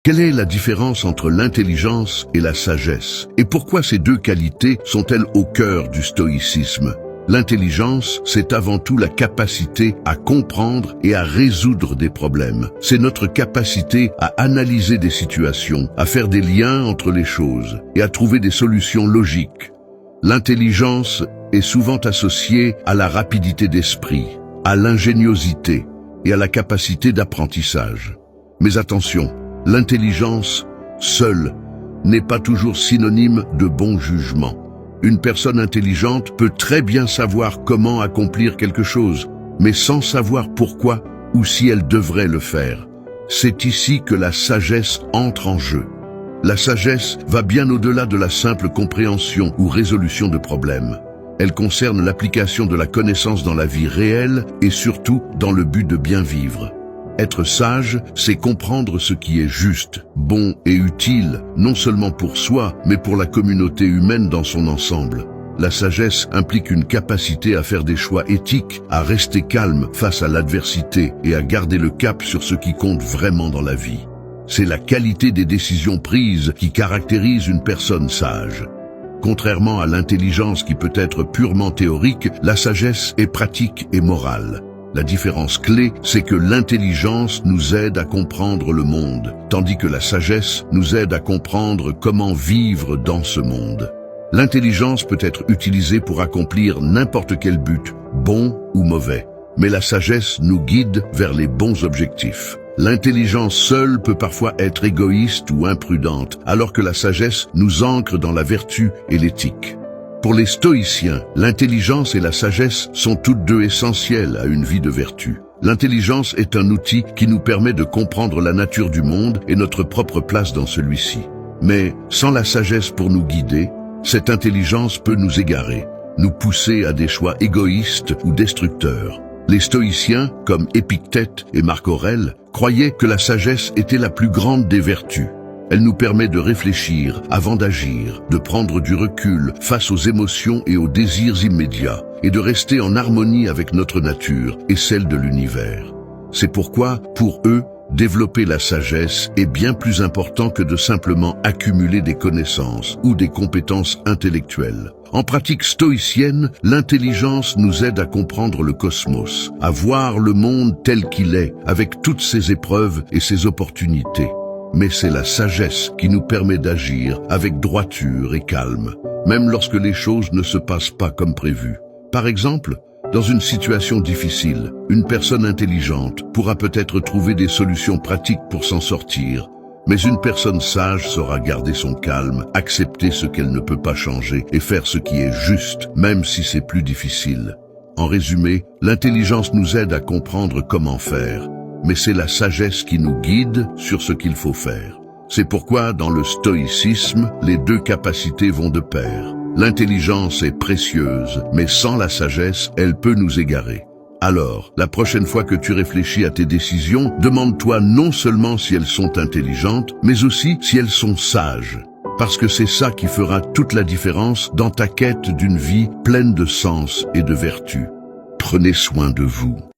Quelle est la différence entre l'intelligence et la sagesse? Et pourquoi ces deux qualités sont-elles au cœur du stoïcisme? L'intelligence, c'est avant tout la capacité à comprendre et à résoudre des problèmes. C'est notre capacité à analyser des situations, à faire des liens entre les choses et à trouver des solutions logiques. L'intelligence est souvent associée à la rapidité d'esprit, à l'ingéniosité et à la capacité d'apprentissage. Mais attention, l'intelligence seule n'est pas toujours synonyme de bon jugement. Une personne intelligente peut très bien savoir comment accomplir quelque chose, mais sans savoir pourquoi ou si elle devrait le faire. C'est ici que la sagesse entre en jeu. La sagesse va bien au-delà de la simple compréhension ou résolution de problèmes. Elle concerne l'application de la connaissance dans la vie réelle et surtout dans le but de bien vivre. Être sage, c'est comprendre ce qui est juste, bon et utile, non seulement pour soi, mais pour la communauté humaine dans son ensemble. La sagesse implique une capacité à faire des choix éthiques, à rester calme face à l'adversité et à garder le cap sur ce qui compte vraiment dans la vie. C'est la qualité des décisions prises qui caractérise une personne sage. Contrairement à l'intelligence qui peut être purement théorique, la sagesse est pratique et morale. La différence clé, c'est que l'intelligence nous aide à comprendre le monde, tandis que la sagesse nous aide à comprendre comment vivre dans ce monde. L'intelligence peut être utilisée pour accomplir n'importe quel but, bon ou mauvais, mais la sagesse nous guide vers les bons objectifs. L'intelligence seule peut parfois être égoïste ou imprudente, alors que la sagesse nous ancre dans la vertu et l'éthique. Pour les stoïciens, l'intelligence et la sagesse sont toutes deux essentielles à une vie de vertu. L'intelligence est un outil qui nous permet de comprendre la nature du monde et notre propre place dans celui-ci. Mais sans la sagesse pour nous guider, cette intelligence peut nous égarer, nous pousser à des choix égoïstes ou destructeurs. Les stoïciens, comme Épictète et Marc Aurèle, croyaient que la sagesse était la plus grande des vertus. Elle nous permet de réfléchir avant d'agir, de prendre du recul face aux émotions et aux désirs immédiats, et de rester en harmonie avec notre nature et celle de l'univers. C'est pourquoi, pour eux, développer la sagesse est bien plus important que de simplement accumuler des connaissances ou des compétences intellectuelles. En pratique stoïcienne, l'intelligence nous aide à comprendre le cosmos, à voir le monde tel qu'il est, avec toutes ses épreuves et ses opportunités. Mais c'est la sagesse qui nous permet d'agir avec droiture et calme, même lorsque les choses ne se passent pas comme prévu. Par exemple, dans une situation difficile, une personne intelligente pourra peut-être trouver des solutions pratiques pour s'en sortir, mais une personne sage saura garder son calme, accepter ce qu'elle ne peut pas changer et faire ce qui est juste, même si c'est plus difficile. En résumé, l'intelligence nous aide à comprendre comment faire, mais c'est la sagesse qui nous guide sur ce qu'il faut faire. C'est pourquoi, dans le stoïcisme, les deux capacités vont de pair. L'intelligence est précieuse, mais sans la sagesse, elle peut nous égarer. Alors, la prochaine fois que tu réfléchis à tes décisions, demande-toi non seulement si elles sont intelligentes, mais aussi si elles sont sages. Parce que c'est ça qui fera toute la différence dans ta quête d'une vie pleine de sens et de vertu. Prenez soin de vous.